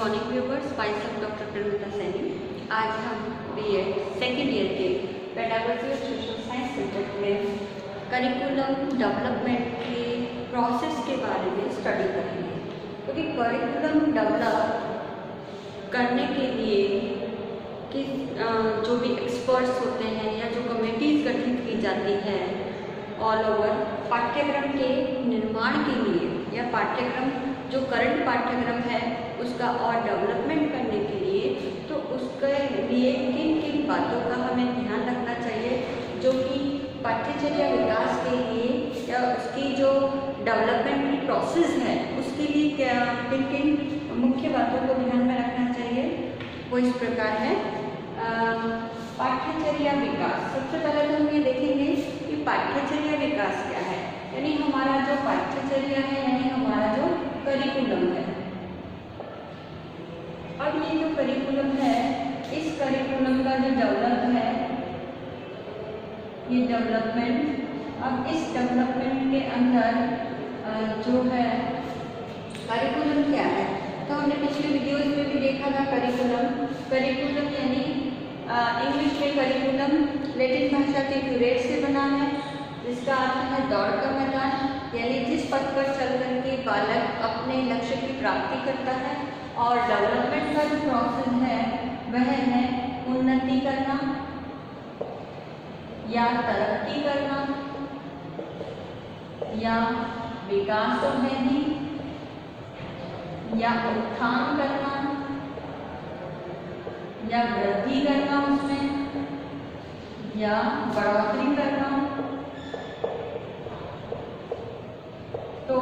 Morning viewers, myself doctor Premita Saini. आज हम B Ed second year के पेडागोजी और सोशल साइंस सब्जेक्ट में करिकुलम डेवलपमेंट के प्रोसेस के बारे में स्टडी करेंगे। क्योंकि करिकुलम डेवलप करने के लिए कि जो भी एक्सपर्ट्स होते हैं या जो कमेटीज गठित की जाती है ऑल ओवर पाठ्यक्रम के निर्माण के लिए या पाठ्यक्रम जो करंट पाठ्यक्रम है उसका और डेवलपमेंट करने के लिए, तो उसके लिए किन किन बातों का हमें ध्यान रखना चाहिए जो कि पाठ्यचर्या विकास के लिए या उसकी जो डेवलपमेंट प्रोसेस है उसके लिए क्या किन किन मुख्य बातों को ध्यान में रखना चाहिए, वो इस प्रकार है। पाठ्यचर्या विकास, सबसे पहले तो हम ये देखेंगे कि पाठ्यचर्या विकास क्या है। यानी हमारा जो पाठ्यचर्या है यानी हमारा जो करिकुलम है। अब ये जो करिकुलम है, इस करिकुलम का जो डेवलप है, ये डेवलपमेंट, अब इस डेवलपमेंट के अंदर जो है करिकुलम क्या है, तो हमने पिछले वीडियोज में भी देखा था। करिकुलम यानी इंग्लिश में करिकुलम लैटिन भाषा के क्यूरेट से बना है, जिसका अर्थ है दौड़ का मैदान। यानी जिस पथ पर चल करके बालक अपने लक्ष्य की प्राप्ति करता है। और डेवलपमेंट का जो प्रोसेस है वह है उन्नति करना या तरक्की करना या विकासोन्नति या उत्थान करना या वृद्धि करना उसमें या बढ़ोतरी करना। तो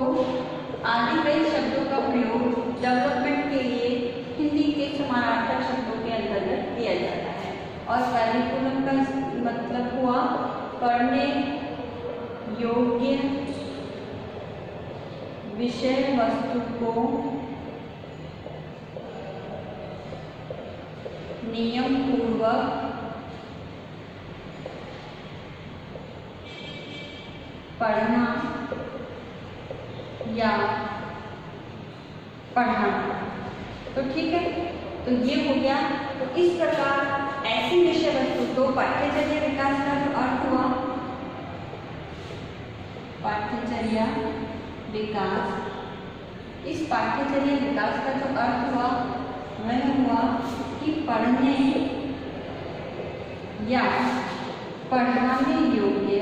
आदि कई शब्दों का प्रयोग डेवलपमेंट के लिए हिंदी के समानार्थक शब्दों के अंतर्गत किया जाता है। और करिकुलम का मतलब हुआ पढ़ने योग्य विषय वस्तु को नियम पूर्वक पढ़ना या पढ़ाना। तो ठीक है, तो ये हो गया। तो इस प्रकार ऐसी विषय वस्तु, तो पाठ्यचर्या विकास का जो अर्थ हुआ, पाठ्यचर्या विकास, इस पाठ्यचर्या विकास का जो अर्थ हुआ वह हुआ कि पढ़ने या पढ़ाने योग्य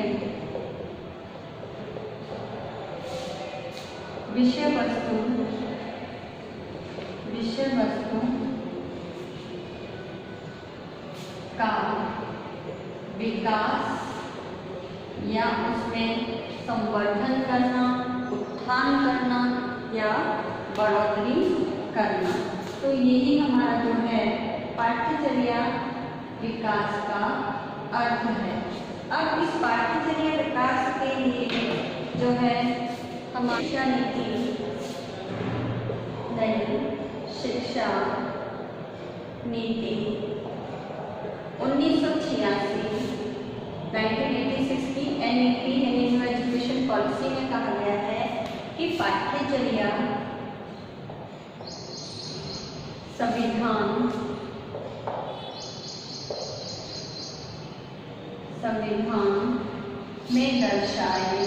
विषय वस्तु का विकास या उसमें संवर्धन करना, उत्थान करना या बढ़ोतरी करना। तो यही हमारा जो है पाठ्यचर्या विकास का अर्थ है। अब इस पाठ्यचर्या विकास के लिए जो है हमारी शिक्षा नीति, नई शिक्षा नीति 1986 की एनईपी यानी न्यू एजुकेशन पॉलिसी में कहा गया है कि पाठ्यचर्या संविधान में दर्शाए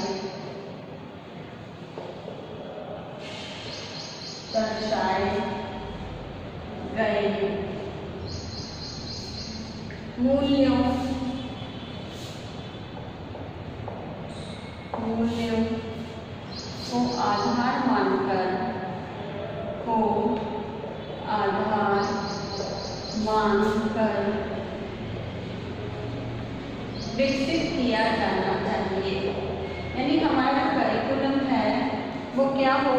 गए मूल्यों को आधार मानकर विकसित किया जाना चाहिए। यानी हमारा जो करिकुलम है वो क्या हो,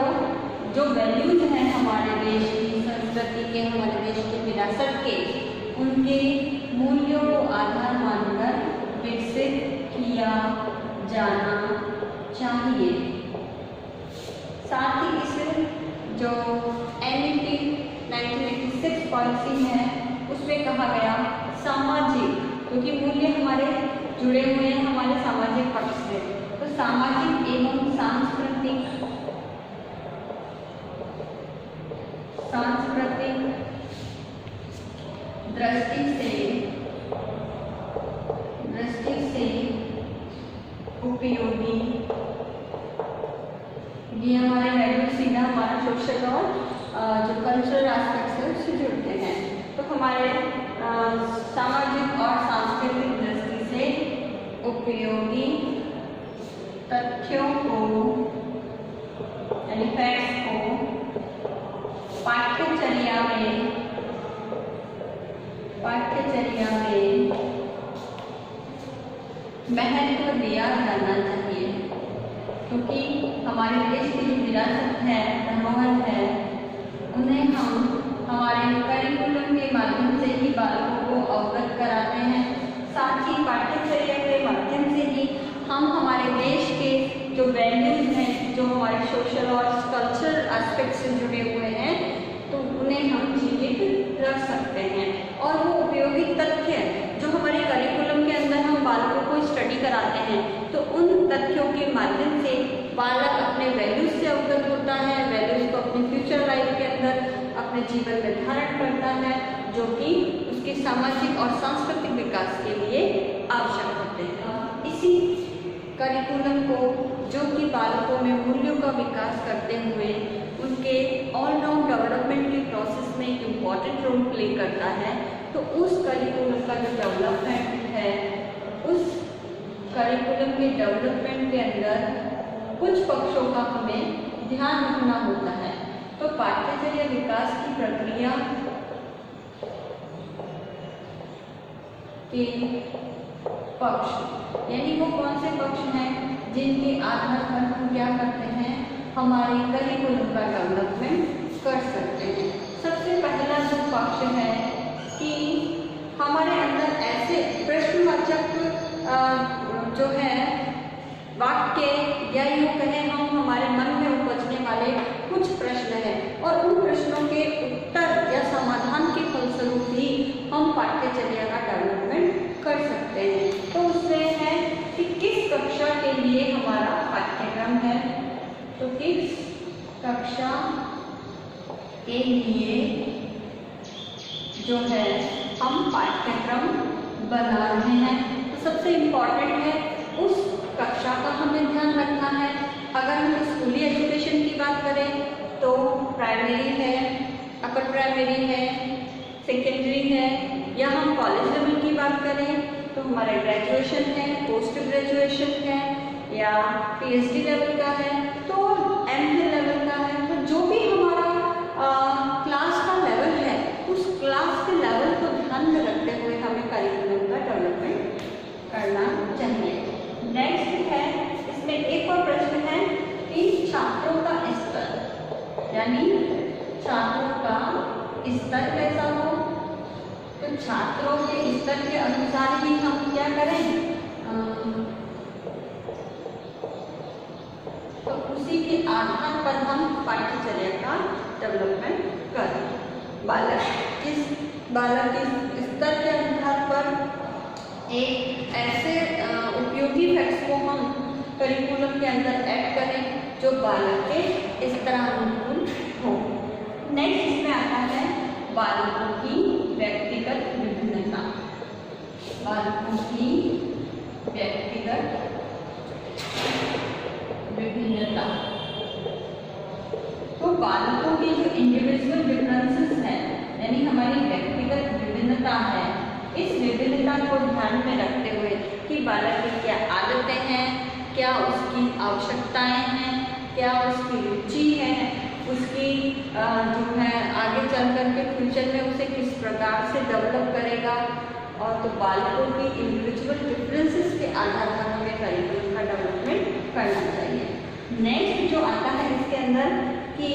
जो वैल्यूज हैं हमारे देश की संस्कृति के, हमारे देश की विरासत के, उनके मूल्यों को आधार मानकर विकसित किया जाना चाहिए। साथ ही इस जो एनईपी 1986 पॉलिसी है उसमें कहा गया सामाजिक, क्योंकि मूल्य हमारे जुड़े हुए हैं हमारे सामाजिक पक्ष से, तो सामाजिक एवं सांस्कृतिक दृष्टि से उपयोगी, ये हमारे वैल्यू सीधा हमारा सोशल और जो कल्चरल एस्पेक्ट्स है उससे जुड़ते हैं। तो हमारे सामाजिक और सांस्कृतिक दृष्टि से उपयोगी तथ्यों को यानी फैक्ट्स को पाठ्यचर्या में महत्व दिया जाना चाहिए, क्योंकि हमारे देश की जो विरासत है, धरोहर है, उन्हें हम हमारे करिकुलम के माध्यम से ही बालकों को अवगत कराते हैं। साथ ही पाठ्यचर्या के माध्यम से ही हम हमारे देश के जो वैल्यूज हैं, जो हमारे सोशल और कल्चरल एस्पेक्ट से जुड़े हुए हैं, तो उन्हें हम जीवित रख सकते हैं। और वो उपयोगी तथ्य जो हमारे करिकुलम के अंदर हम बालकों को स्टडी कराते हैं, तो उन तथ्यों के माध्यम से बालक अपने वैल्यूज से अवगत होता है, वैल्यूज को अपने फ्यूचर लाइफ के अंदर अपने जीवन में धारण करता है, जो कि उसके सामाजिक और सांस्कृतिक विकास के लिए आवश्यक होते हैं। इसी करिकुलम को, जो कि बालकों में मूल्यों का विकास करते हुए उनके ऑलराउंड डेवलपमेंट के प्रोसेस में एक इम्पॉर्टेंट रोल प्ले करता है, तो उस करिकुलम का जो डेवलपमेंट है, उस करिकुलम के डेवलपमेंट के अंदर कुछ पक्षों का हमें ध्यान रखना होता है। तो पाठ्यचर्या विकास की प्रक्रिया के पक्ष, यानी वो कौन से पक्ष हैं जिनके आधार पर हम क्या करते हैं, हमारे करिकुलम का डेवलपमेंट कर सकते हैं। सबसे पहला जो पक्ष है कि हमारे अंदर ऐसे प्रश्नवाचक जो है वाक्य, या यूँ कहें हम हमारे मन में उपजने वाले कुछ प्रश्न हैं, और उन प्रश्नों के उत्तर या समाधान के फलस्वरूप ही हम पाठ्यचर्या का डेवलपमेंट कर सकते हैं। तो उसमें है कि किस कक्षा के लिए हमारा पाठ्यक्रम है, तो किस कक्षा के लिए जो है हम पाठ्यक्रम बना रहे हैं। तो सबसे इम्पॉर्टेंट है उस कक्षा का हमें ध्यान रखना है। अगर हम स्कूली एजुकेशन की बात करें तो प्राइमरी है, अपर प्राइमरी है, सेकेंडरी है, या हम कॉलेज लेवल की बात करें तो हमारा ग्रेजुएशन है, पोस्ट ग्रेजुएशन है, या पीएचडी लेवल का है, तो एमफिल लेवल का है। तो जो भी हमारा क्लास का लेवल है, उस क्लास के लेवल को ध्यान में रखते हुए हमें करिकुलम का डेवलपमेंट करना चाहिए। नेक्स्ट है, इसमें एक और प्रश्न है कि छात्रों का स्तर, यानी छात्रों का स्तर कैसा हो। तो छात्रों के स्तर के अनुसार ही हम क्या करें, तो उसी के आधार पर हम पाठ्यचर्या का डेवलपमेंट करें। बालक के स्तर के आधार पर एक ऐसे उपयोगी फैक्ट्स को हम करिकुलम के अंदर ऐड करें जो बालक के स्तरानुकूल हो। नेक्स्ट इसमें आता है बालकों की व्यक्तिगत विभिन्नता। बालकों की व्यक्तिगत विभिन्नता, तो बालकों की जो इंडिविजुअल डिफरेंसेस हैं, यानी हमारी व्यक्तिगत विभिन्नता है, इस विभिन्नता को ध्यान में रखते हुए कि बालक की क्या आदतें हैं, क्या उसकी आवश्यकताएं हैं, क्या उसकी रुचि है, उसकी जो है आगे चल कर के फ्यूचर में उसे किस प्रकार से डेवलप करेगा, और तो बालकों की इंडिविजुअल डिफरेंसेस के आधार पर हमें करिकुलम का डेवलपमेंट करना चाहिए। नेक्स्ट जो आता है इसके अंदर कि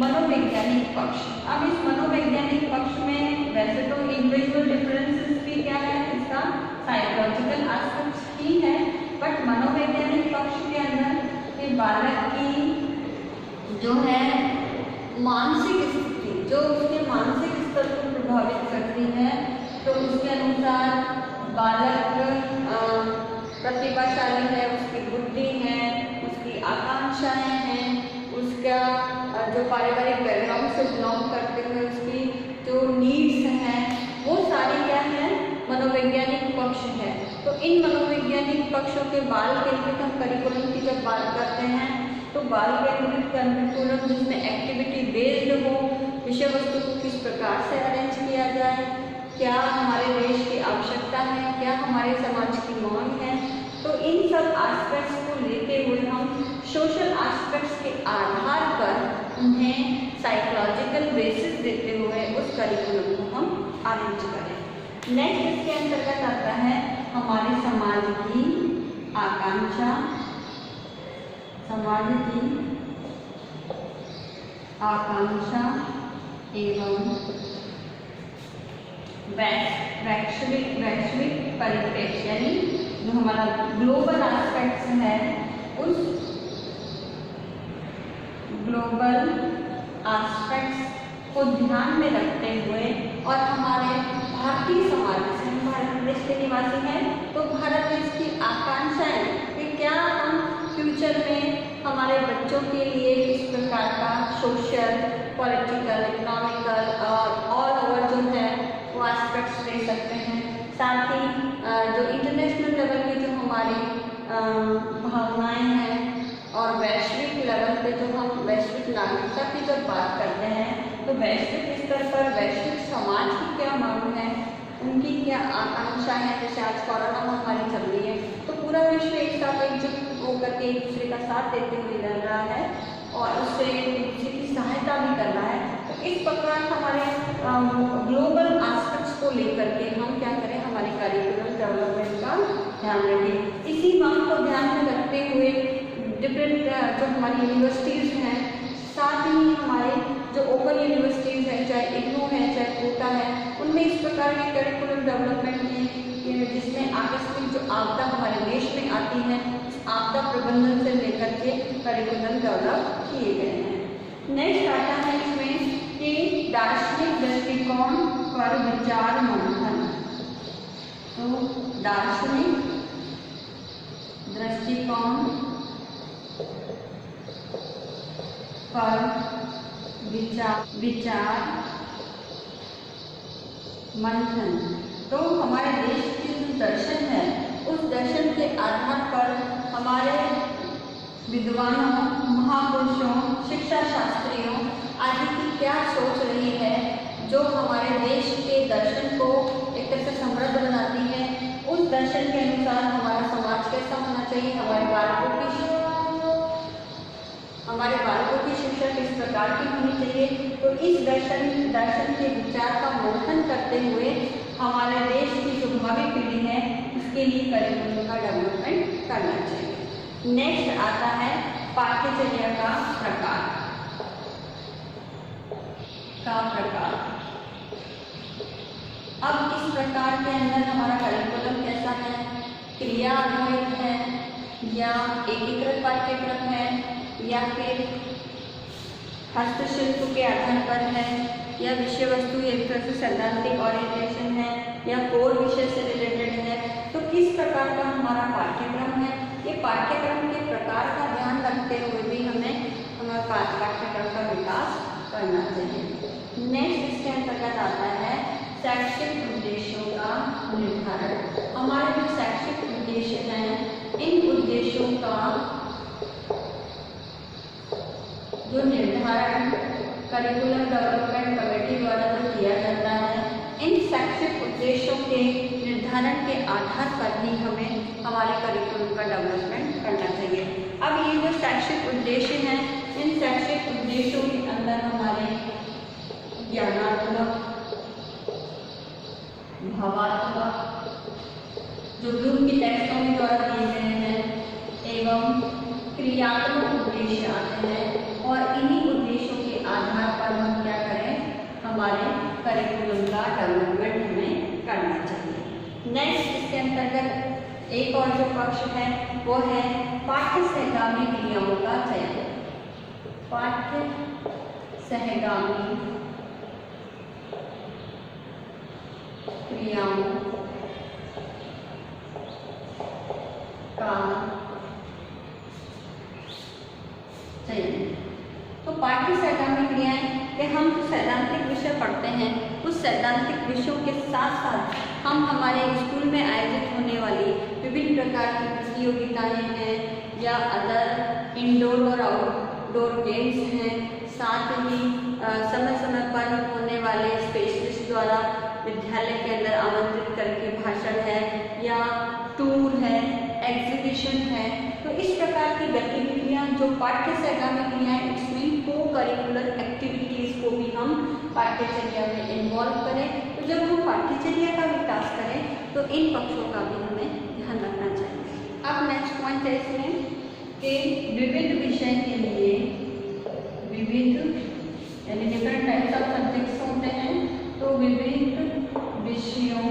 मनोवैज्ञानिक पक्ष। अब इस मनोवैज्ञानिक पक्ष में वैसे तो इंडिविजुअल डिफरेंसेस भी क्या है, इसका साइकोलॉजिकल एस्पेक्ट्स ही है, बट मनोवैज्ञानिक पक्ष के अंदर कि बालक की जो है मानसिक स्थिति, जो उसके मानसिक स्तर को प्रभावित करती है, तो उसके अनुसार बालक प्रतिभाशाली है, उसकी बुद्धि है, उसकी आकांक्षाएं हैं, उसका जो पारिवारिक बैकग्राउंड से बिलोंग करते हुए उसकी जो नीड्स हैं, वो सारी इन मनोवैज्ञानिक पक्षों के बाल केंद्रित हम करिकुलम की जब बात करते हैं तो बाल केंद्रित करिकुलम जिसमें एक्टिविटी बेस्ड हो, विषय वस्तु को किस प्रकार से अरेंज किया जाए, क्या हमारे देश की आवश्यकता है, क्या हमारे समाज की मांग है, तो इन सब एस्पेक्ट्स को लेते हुए हम सोशल एस्पेक्ट्स के आधार पर उन्हें साइकोलॉजिकल बेसिस देते हुए उस करिकुलम को हम अरेंज करें। नेक्स्ट इसके अंतर्गत आता है हमारे समाज की आकांक्षा, समाज की आकांक्षा एवं वैश्विक परिप्रेक्ष्य, यानी जो हमारा ग्लोबल एस्पेक्ट्स है उस ग्लोबल एस्पेक्ट्स को ध्यान में रखते हुए और हमारे भारतीय समाज से, हम भारत देश के निवासी हैं तो भारत देश की आकांक्षाएं कि क्या हम फ्यूचर में हमारे बच्चों के लिए किस प्रकार का सोशल, पॉलिटिकल, इकोनॉमिकल और ऑल ओवर जो है वो एस्पेक्ट्स दे सकते हैं। साथ ही जो इंटरनेशनल लेवल की जो हमारी भावनाएं हैं और वैश्विक लेवल पे जो हम वैश्विक नागरिकता की जब बात करते हैं तो वैश्विक स्तर पर वैश्विक समाज की क्या मांग है, उनकी क्या आकांक्षा है। जैसे आज कोरोना महामारी चल रही है तो पूरा विश्व एक साथ एकजुट होकर के एक दूसरे का साथ देते हुए लड़ रहा है और उससे एक दूसरे की सहायता भी कर रहा है। तो इस प्रकार हमारे ग्लोबल एस्पेक्ट्स को लेकर के हम क्या करें, हमारे करिकुलम डेवलपमेंट का ध्यान रखें। इसी मांग को ध्यान में रखते हुए डिफरेंट जो हमारी यूनिवर्सिटीज़ हैं, साथ ही हमारे जो ओपन यूनिवर्सिटीज़ हैं, चाहे इग्नू है चाहे कोटा है, उनमें इस प्रकार के करिकुलम डेवलपमेंट की जिसमें आकस्मिक जो आपदा हमारे देश में आती है, इस आपदा प्रबंधन से लेकर के करिकुलम डेवलप किए गए हैं। नेक्स्ट आता है इसमें कि दार्शनिक दृष्टिकोण पर विचार मंथन। तो दार्शनिक दृष्टिकोण पर विचार मंथन। तो हमारे देश के जो दर्शन है उस दर्शन के आधार पर हमारे विद्वानों, महापुरुषों, शिक्षा शास्त्रियों आदि की क्या सोच रही है जो हमारे देश के दर्शन को एक तरह से समृद्ध बनाती है। उस दर्शन के अनुसार हमारा समाज कैसा होना चाहिए, हमारे बालकों की शिक्षा किस प्रकार की होनी चाहिए। तो इस दर्शन के विचार का मंथन करते हुए हमारे देश की जो भावी पीढ़ी है उसके लिए करिकुलम का डेवलपमेंट करना चाहिए। नेक्स्ट आता है पाठ्यचर्या का प्रकार। अब इस प्रकार के अंदर हमारा करिकुलम कैसा है, क्रिया आधारित है या एकीकृत पाठ्यक्रम है या फिर हस्तशिल्प के आधार पर है या विषय वस्तु एक तरह से सैद्धांतिक ओरिएंटेशन है या कोर विषय से रिलेटेड है। तो किस प्रकार का हमारा पाठ्यक्रम है, ये पाठ्यक्रम के प्रकार का ध्यान रखते हुए भी हमें हमारे पाठ्यक्रम का विकास करना चाहिए। नेक्स्ट इसके अंतर्गत आता है शैक्षिक उद्देश्यों का निर्धारण। हमारे जो शैक्षिक उद्देश्य हैं इन उद्देश्यों का जो निर्धारण करिकुलम डेवलपमेंट कमेटी द्वारा जो किया जाता है, इन शैक्षिक उद्देश्यों के निर्धारण के आधार पर ही हमें हमारे करिकुलम का डेवलपमेंट करना चाहिए। अब ये जो शैक्षिक उद्देश्य हैं, इन शैक्षिक उद्देश्यों के अंदर हमारे ज्ञानात्मक, भावात्मक जो ब्लूम की टैक्सोनॉमी द्वारा दिए गए हैं एवं क्रियात्मक उद्देश्य आते हैं और इन्हीं उद्देश्यों के आधार पर हम क्या करें, हमारे करिकुलम का डेवलपमेंट हमें करना चाहिए। नेक्स्ट इसके अंतर्गत एक और जो पक्ष है वो है पाठ्य सहगामी क्रियाओं का चयन। पाठ्य सहगामी क्रियाओं का चयन। तो पाठ्य सहगामी क्रियाएं कि हम जो सैद्धांतिक विषय पढ़ते हैं उस सैद्धांतिक विषयों के साथ साथ हम हमारे स्कूल में आयोजित होने वाली विभिन्न प्रकार की प्रतियोगिताएं हैं या अदर इंडोर और आउटडोर गेम्स हैं, साथ ही समय समय पर होने वाले स्पेशलिस्ट द्वारा विद्यालय के अंदर आमंत्रित करके भाषण है या टूर है, एग्जीबिशन है। तो इस प्रकार की गतिविधियाँ जो पाठ्यचर्या में क्रियाएं, इसमें को करिकुलर एक्टिविटीज़ को भी हम पाठ्यचर्या में इन्वॉल्व करें। तो जब हम पाठ्यचर्या का विकास करें तो इन पक्षों का भी हमें ध्यान रखना चाहिए। अब नेक्स्ट पॉइंट है इसमें कि विविध विषय के लिए विविध यानी डिफरेंट टाइप्स ऑफ सब्जेक्ट्स होते हैं, तो विविध विषयों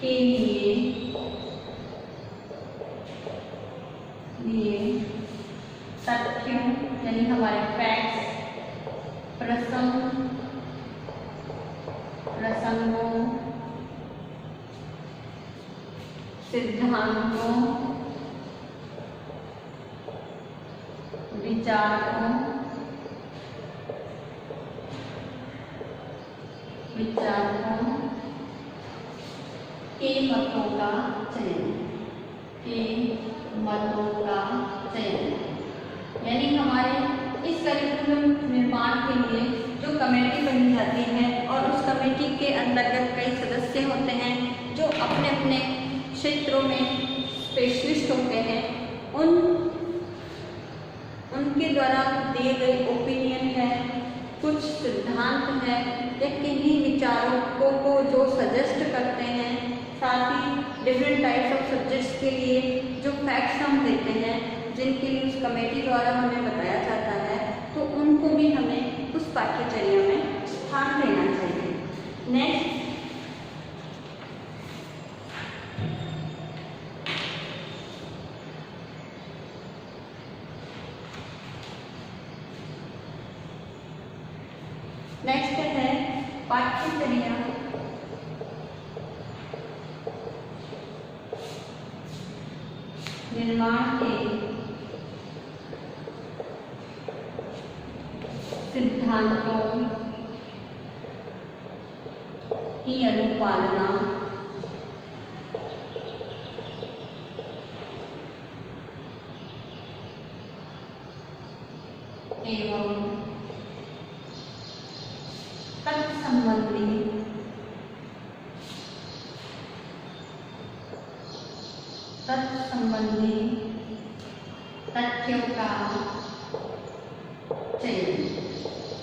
के लिए तथ्यों यानी हमारे फैक्ट्स, प्रसंगों, सिद्धांतों, विचारों के मतों का चयन यानी हमारे इस करिकुलम निर्माण के लिए जो कमेटी बनी जाती है और उस कमेटी के अंतर्गत कई सदस्य होते हैं जो अपने अपने क्षेत्रों में स्पेशलिस्ट होते हैं, उनके द्वारा दिए गए ओपिनियन है, कुछ सिद्धांत है या किन्हीं विचारों को जो सजेस्ट करते हैं, साथ ही डिफरेंट टाइप्स ऑफ सब्जेक्ट्स के लिए जो फैक्ट्स हम देते हैं जिनके लिए उस कमेटी द्वारा हमें बताया जाता है, तो उनको भी हमें उस पाठ्यचर्या में स्थान देना चाहिए। नेक्स्ट है पाठ्यचर्या निर्माण के सिद्धांतों की अनुपालना एवं तत्संबंधी तथ्यों का चयन।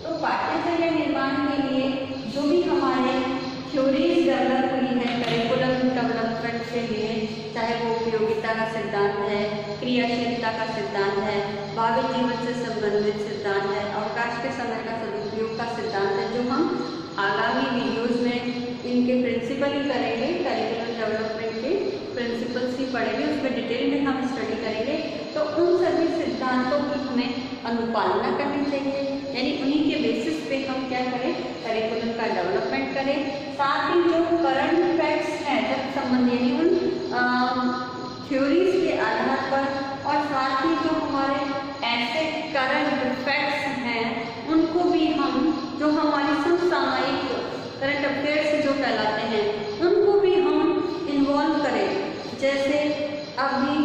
तो पाठ्यचर्या निर्माण के लिए जो भी हमारे थ्योरीज डेवलप हुई है करिकुलम डेवलपमेंट के लिए, चाहे वो उपयोगिता का सिद्धांत है, क्रियाशीलता का सिद्धांत है, भावी जीवन से संबंधित सिद्धांत है, अवकाश के समय का सदुपयोग का सिद्धांत है, जो हम आगामी वीडियोज में इनके प्रिंसिपल ही करेंगे, करिकुलम डेवलपमेंट के प्रिंसिपल्स ही पढ़ेंगे, उसमें डिटेल में हम स्टडी करेंगे। तो उन सभी सिद्धांतों की हमें अनुपालना करनी चाहिए, यानी उन्हीं के बेसिस पे हम क्या करें, करिकुलम का डेवलपमेंट करें। साथ ही जो करंट फैक्ट्स हैं तत्संबंधी यानी उन थ्योरीज के आधार पर, और साथ ही जो हमारे ऐसे करंट फैक्ट्स हैं उनको भी हम, जो हमारी समसामयिक करंट अफेयर्स जो कहलाते हैं, उनको भी हम इन्वॉल्व करें। जैसे अभी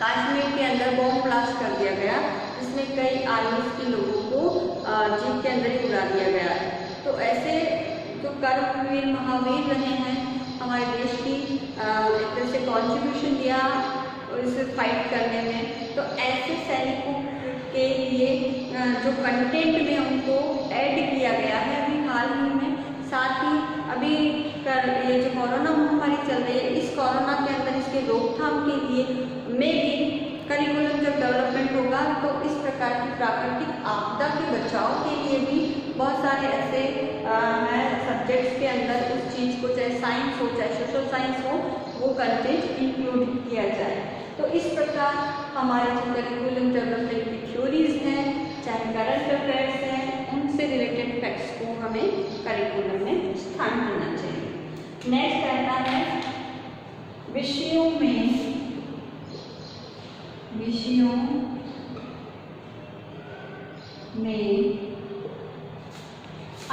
कश्मीर के अंदर बॉम्ब ब्लास्ट कर दिया गया, जिसमें कई आर्मीज के लोगों को जीप के अंदर ही उड़ा दिया गया है। तो ऐसे जो कर्मवीर महावीर रहे हैं हमारे देश की, एक तरह से कॉन्ट्रीब्यूशन दिया इसे फाइट करने में, तो ऐसे सैनिकों के लिए जो कंटेंट में उनको ऐड किया गया है अभी हाल ही में। साथ ही अभी ये जो कोरोना महामारी चल रही है, इस कोरोना के अंदर इसके रोकथाम के लिए में भी करिकुलम जब डेवलपमेंट होगा तो इस प्रकार की प्राकृतिक आपदा के बचाव के लिए भी बहुत सारे ऐसे सब्जेक्ट्स के अंदर उस चीज़ को, चाहे साइंस हो चाहे सोशल साइंस हो, वो कंटेंट इंक्लूड किया जाए। तो इस प्रकार हमारे जो करिकुलम डेवलपमेंट की थ्योरीज हैं, चाहे करंट अफेयर्स हैं, उनसे रिलेटेड फैक्ट्स को हमें करिकुलम में स्थान देना चाहिए। नेक्स्ट आता है विषयों में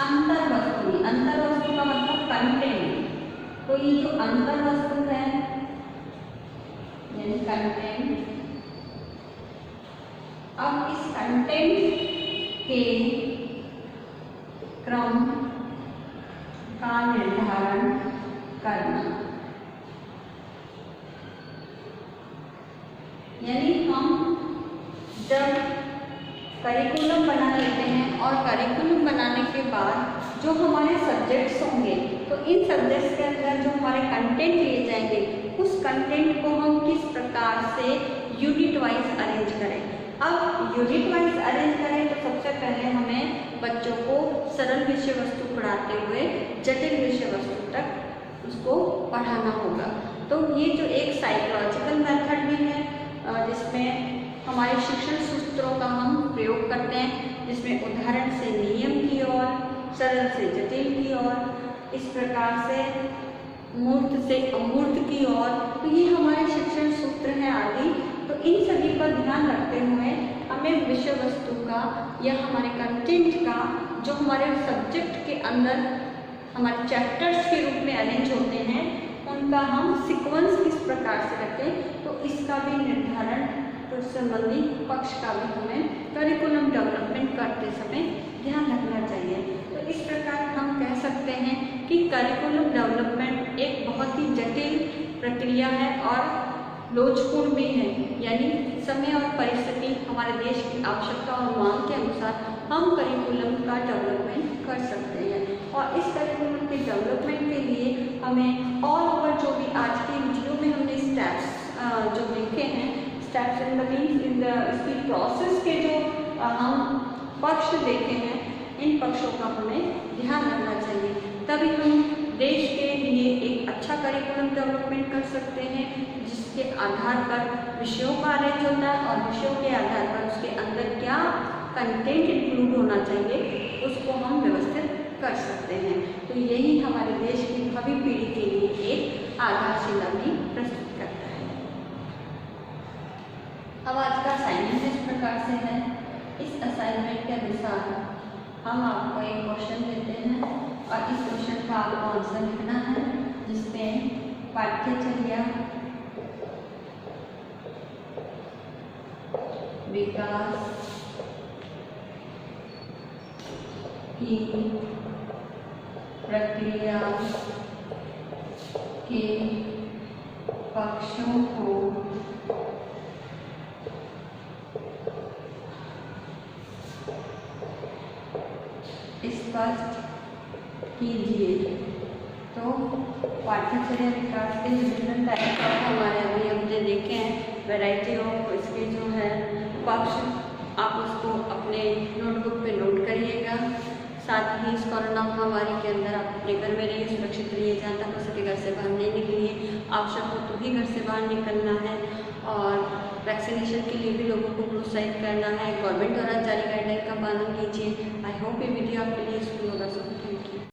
अंतर वस्तु, अंतर वस्तु का मतलब कंटेंट, तो ये जो अंतर वस्तु है यानी कंटेंट, अब इस कंटेंट के क्रम का निर्धारण करना, यानी हम जब करिकुलम बना लेते हैं और करिकुलम बनाने के बाद जो हमारे सब्जेक्ट्स होंगे, तो इन सब्जेक्ट्स के अंदर जो हमारे कंटेंट लिए जाएंगे, उस कंटेंट को हम किस प्रकार से यूनिट वाइज अरेंज करें। अब यूनिट वाइज अरेंज करें तो सबसे पहले हमें बच्चों को सरल विषय वस्तु पढ़ाते हुए जटिल विषय वस्तु तक उसको पढ़ाना होगा। तो ये जो एक साइकोलॉजिकल मेथड भी है जिसमें हमारे शिक्षण सूत्रों का हम प्रयोग करते हैं, जिसमें उदाहरण से नियम की ओर, सरल से जटिल की ओर, इस प्रकार से मूर्त से अमूर्त की ओर, तो ये हमारे शिक्षण सूत्र हैं आदि। तो इन सभी का ध्यान रखते हुए हमें विषय वस्तु का या हमारे कंटेंट का जो हमारे सब्जेक्ट के अंदर हमारे चैप्टर्स के रूप में अरेंज होते हैं, उनका हम सीक्वेंस किस प्रकार से रखें, तो इसका भी निर्धारण, तो संबंधी पक्ष का भी हमें करिकुलम डेवलपमेंट करते समय ध्यान रखना चाहिए। तो इस प्रकार हम कह सकते हैं कि करिकुलम डेवलपमेंट एक बहुत ही जटिल प्रक्रिया है और लोचपूर्ण भी है, यानी समय और परिस्थिति हमारे देश की आवश्यकता और मांग के अनुसार हम करिकुलम का डेवलपमेंट कर सकते हैं। और इस करिकुलम के डेवलपमेंट के लिए हमें ऑल ओवर जो भी आज की वीडियो में हमने स्टेप्स जो देखे हैं, steps in the means in the इसकी प्रोसेस के जो हम पक्ष देखे हैं, इन पक्षों का हमें ध्यान रखना चाहिए, तभी हम देश के लिए एक अच्छा करिकुलम डेवलपमेंट कर सकते हैं, जिसके आधार पर विषयों का अरेंज होता है और विषयों के आधार पर उसके अंदर क्या कंटेंट इंक्लूड होना चाहिए उसको हम व्यवस्थित कर सकते हैं। तो यही हमारे देश की भावी पीढ़ी के लिए एक आधारशिला भी प्रस्तुत करता है। अब आज का असाइनमेंट इस प्रकार से है। इस असाइनमेंट के अनुसार हम आपको एक क्वेश्चन देते हैं और इस क्वेश्चन का आपको आंसर लिखना है, जिसमें पाठ्यचर्या, विकास की प्रक्रिया के पक्षों को स्पष्ट कीजिए। तो पाठ्यचर्या विकास के विभिन्न टाइप का हमारे अभी हमने देखे हैं, वैरायटी ऑफ इसके जो है पक्ष, आप उसको अपने नोटबुक पे नोट करिएगा। साथ ही इस कोरोना महामारी के अंदर आप अपने घर में रहिए, सुरक्षित रहिए, जहाँ तक हो सके घर से बाहर नहीं निकलिए, आवश्यक हो तो ही घर से बाहर निकलना है। और वैक्सीनेशन के लिए भी लोगों को प्रोत्साहित करना है। गवर्नमेंट द्वारा जारी गाइडलाइन का पालन कीजिए। आई होप ये वीडियो आपके लिए यूजफुल होगा।